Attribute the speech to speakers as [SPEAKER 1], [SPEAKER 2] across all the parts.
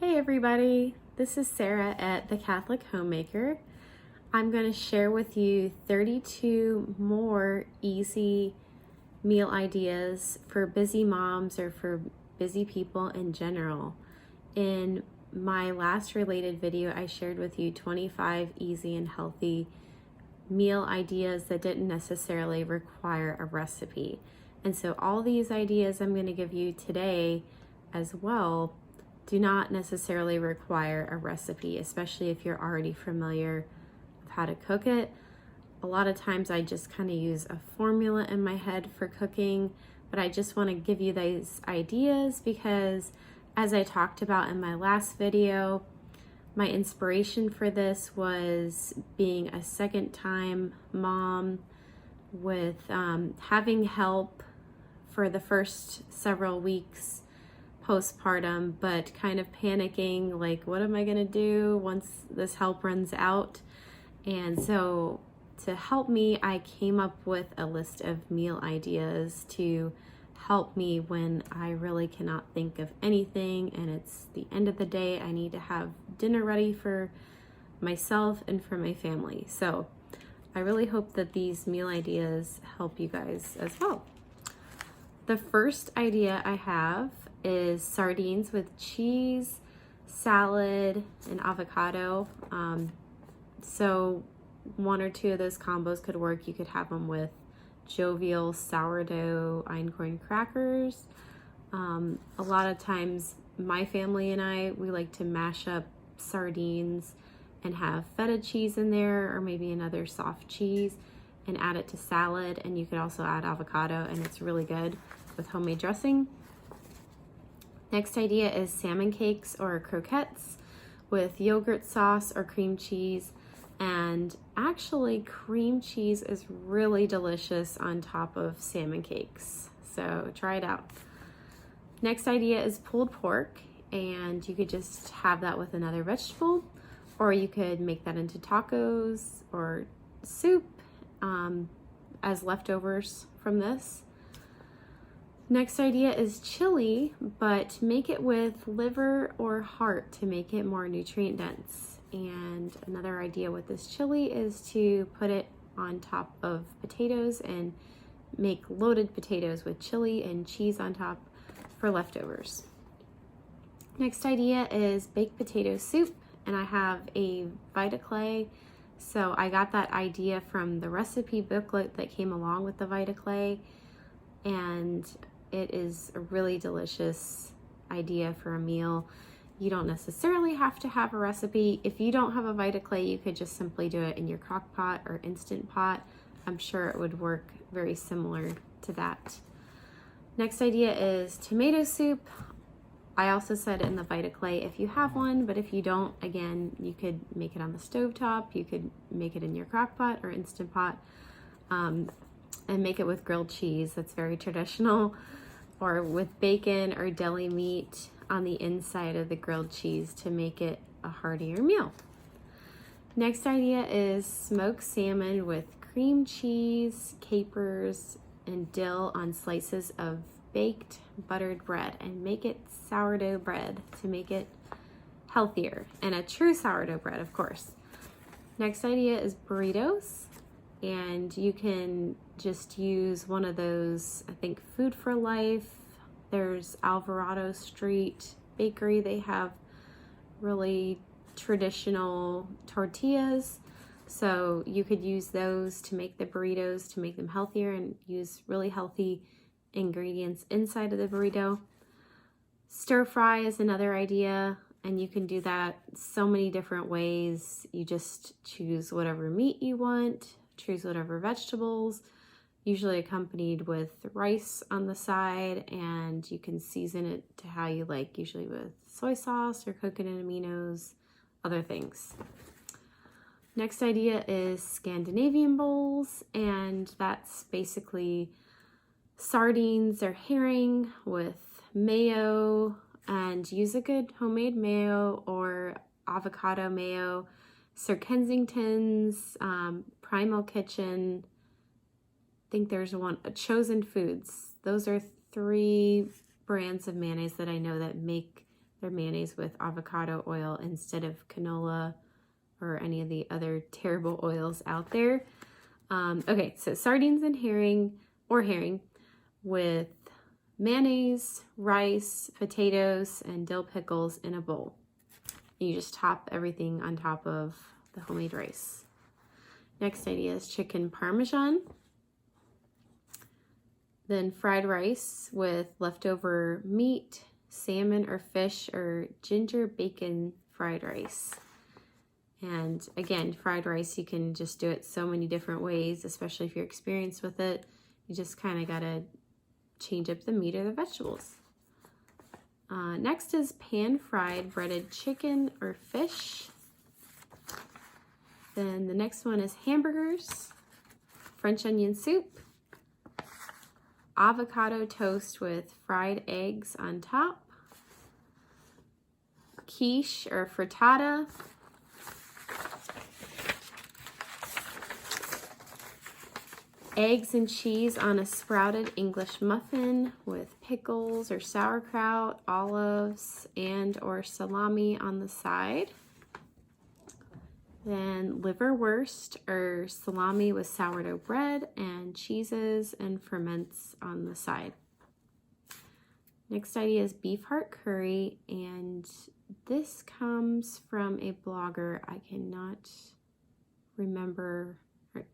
[SPEAKER 1] Hey everybody, this is Sarah at the Catholic Homemaker. I'm going to share with you 32 more easy meal ideas for busy moms or for busy people in general. In my last related video, I shared with you 25 easy and healthy meal ideas that didn't necessarily require a recipe. And so all these ideas I'm going to give you today as well do not necessarily require a recipe, especially if you're already familiar with how to cook it. A lot of times I just kind of use a formula in my head for cooking, but I just want to give you these ideas because, as I talked about in my last video, my inspiration for this was being a second-time mom with having help for the first several weeks postpartum, but kind of panicking, like, what am I gonna do once this help runs out? And so to help me, I came up with a list of meal ideas to help me when I really cannot think of anything and it's the end of the day. I need to have dinner ready for myself and for my family. So I really hope that these meal ideas help you guys as well. The first idea I have is sardines with cheese, salad, and avocado. So one or two of those combos could work. You could have them with jovial sourdough einkorn crackers. A lot of times my family and I, we like to mash up sardines and have feta cheese in there, or maybe another soft cheese, and add it to salad. And you could also add avocado, and it's really good with homemade dressing. Next idea is salmon cakes or croquettes with yogurt sauce or cream cheese. And actually, cream cheese is really delicious on top of salmon cakes. So try it out. Next idea is pulled pork, and you could just have that with another vegetable, or you could make that into tacos or soup as leftovers from this. Next idea is chili, but make it with liver or heart to make it more nutrient dense. And another idea with this chili is to put it on top of potatoes and make loaded potatoes with chili and cheese on top for leftovers. Next idea is baked potato soup, and I have a VitaClay. So I got that idea from the recipe booklet that came along with the VitaClay, and it is a really delicious idea for a meal. You don't necessarily have to have a recipe. If you don't have a VitaClay, you could just simply do it in your crock pot or Instant Pot. I'm sure it would work very similar to that. Next idea is tomato soup. I also said in the VitaClay if you have one, but if you don't, again, you could make it on the stovetop. You could make it in your crock pot or Instant Pot. And make it with grilled cheese. That's very traditional, or with bacon or deli meat on the inside of the grilled cheese to make it a heartier meal. Next idea is smoked salmon with cream cheese, capers, and dill on slices of baked buttered bread, and make it sourdough bread to make it healthier, and a true sourdough bread, of course. Next idea is burritos. And you can just use one of those, I think Food for Life. There's Alvarado Street Bakery. They have really traditional tortillas. So you could use those to make the burritos to make them healthier and use really healthy ingredients inside of the burrito. Stir fry is another idea, and you can do that so many different ways. You just choose whatever meat you want. Choose whatever vegetables, usually accompanied with rice on the side, and you can season it to how you like, usually with soy sauce or coconut aminos, other things. Next idea is Scandinavian bowls, and that's basically sardines or herring with mayo, and use a good homemade mayo or avocado mayo. Sir Kensington's, Primal Kitchen, I think there's one, Chosen Foods. Those are 3 brands of mayonnaise that I know that make their mayonnaise with avocado oil instead of canola or any of the other terrible oils out there. Okay, so sardines and herring with mayonnaise, rice, potatoes, and dill pickles in a bowl. You just top everything on top of the homemade rice. Next idea is chicken parmesan. Then fried rice with leftover meat, salmon or fish, or ginger bacon fried rice. And again, fried rice, you can just do it so many different ways, especially if you're experienced with it. You just kind of gotta change up the meat or the vegetables. Next is pan-fried breaded chicken or fish. Then the next one is hamburgers, French onion soup, avocado toast with fried eggs on top, quiche or frittata, eggs and cheese on a sprouted English muffin with pickles or sauerkraut, olives, and or salami on the side. Then liverwurst or salami with sourdough bread and cheeses and ferments on the side. Next idea is beef heart curry, and this comes from a blogger. I cannot remember,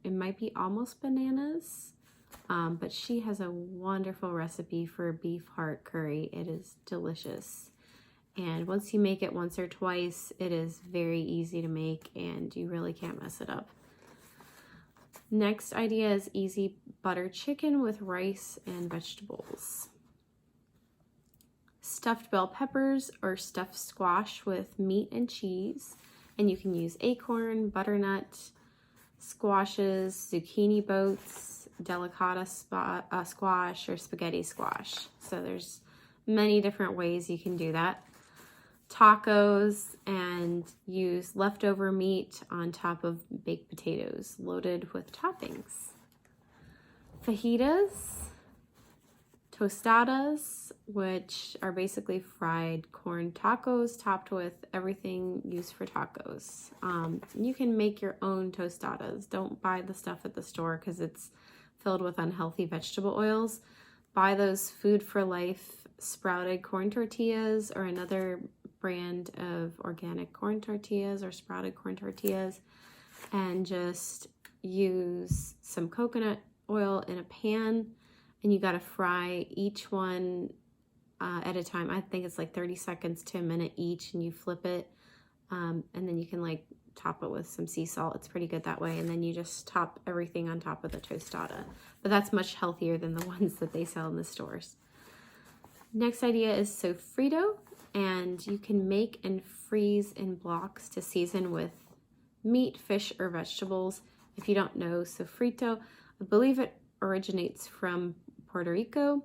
[SPEAKER 1] it might be Almost Bananas, but she has a wonderful recipe for beef heart curry. It is delicious. And once you make it once or twice, it is very easy to make and you really can't mess it up. Next idea is easy butter chicken with rice and vegetables. Stuffed bell peppers or stuffed squash with meat and cheese. And you can use acorn, butternut, squashes, zucchini boats, delicata squash, or spaghetti squash. So there's many different ways you can do that. Tacos, and use leftover meat on top of baked potatoes loaded with toppings. Fajitas, tostadas, which are basically fried corn tacos topped with everything used for tacos. You can make your own tostadas. Don't buy the stuff at the store because it's filled with unhealthy vegetable oils. Buy those Food for Life sprouted corn tortillas or another brand of organic corn tortillas or sprouted corn tortillas, and just use some coconut oil in a pan, and you got to fry each one at a time. I think it's like 30 seconds to a minute each, and you flip it, and then you can like top it with some sea salt. It's pretty good that way. And then you just top everything on top of the tostada, but that's much healthier than the ones that they sell in the stores. Next idea is sofrito, and you can make and freeze in blocks to season with meat, fish, or vegetables. If you don't know sofrito, I believe it originates from Puerto Rico,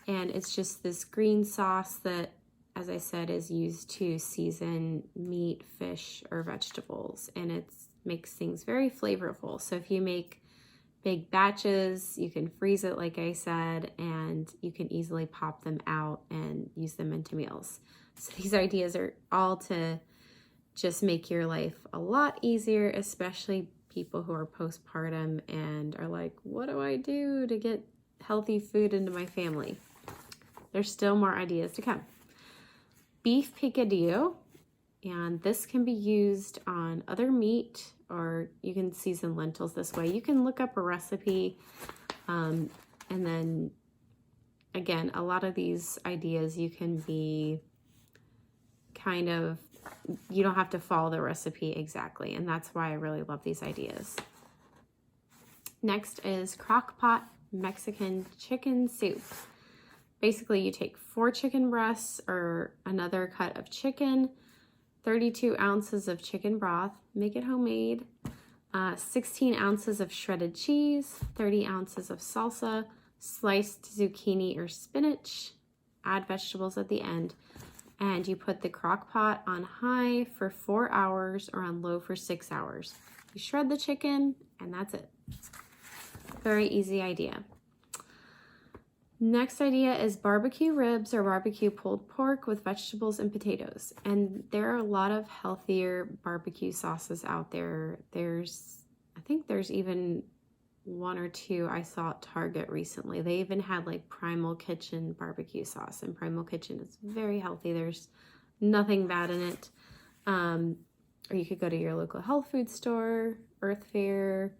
[SPEAKER 1] and it's just this green sauce that, as I said, is used to season meat, fish, or vegetables, and it makes things very flavorful. So if you make big batches, you can freeze it like I said, and you can easily pop them out and use them into meals. So these ideas are all to just make your life a lot easier, especially people who are postpartum and are like, what do I do to get healthy food into my family? There's still more ideas to come. Beef picadillo, and this can be used on other meat, or you can season lentils this way. You can look up a recipe, and then again, a lot of these ideas you can be kind of, you don't have to follow the recipe exactly, and that's why I really love these ideas. Next is crock pot Mexican chicken soup. Basically, you take 4 chicken breasts or another cut of chicken, 32 ounces of chicken broth, make it homemade, 16 ounces of shredded cheese, 30 ounces of salsa, sliced zucchini or spinach, add vegetables at the end, and you put the crock pot on high for 4 hours or on low for 6 hours. You shred the chicken, and that's it. Very easy idea. Next idea is barbecue ribs or barbecue pulled pork with vegetables and potatoes. And there are a lot of healthier barbecue sauces out there. I think there's even one or two I saw at Target recently. They even had like Primal Kitchen barbecue sauce, and Primal Kitchen is very healthy. There's nothing bad in it. Or you could go to your local health food store. Earth Fare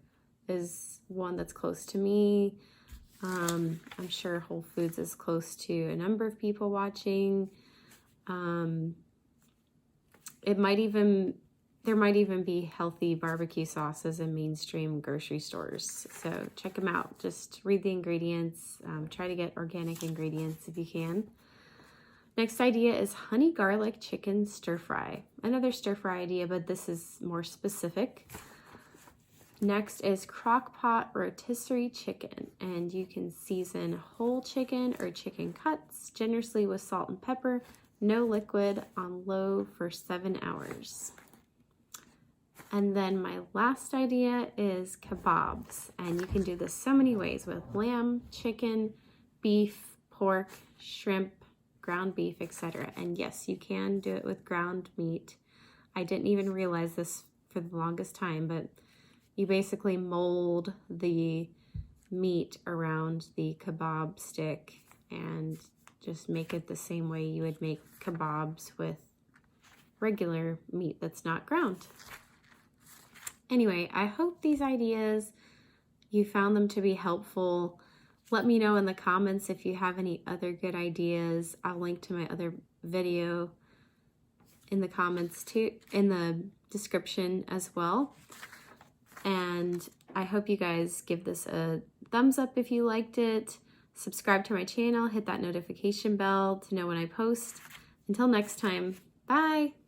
[SPEAKER 1] is one that's close to me. I'm sure Whole Foods is close to a number of people watching. There might even be healthy barbecue sauces in mainstream grocery stores. So check them out. Just read the ingredients. Try to get organic ingredients if you can. Next idea is honey garlic chicken stir fry. Another stir fry idea, but this is more specific. Next is crock pot rotisserie chicken, and you can season whole chicken or chicken cuts generously with salt and pepper, no liquid, on low for 7 hours. And then my last idea is kebabs, and you can do this so many ways with lamb, chicken, beef, pork, shrimp, ground beef, etc. And yes, you can do it with ground meat. I didn't even realize this for the longest time, but you basically mold the meat around the kebab stick and just make it the same way you would make kebabs with regular meat that's not ground. Anyway, I hope these ideas, you found them to be helpful. Let me know in the comments if you have any other good ideas. I'll link to my other video in the comments too, in the description as well. And I hope you guys give this a thumbs up if you liked it. Subscribe to my channel, hit that notification bell to know when I post. Until next time, bye!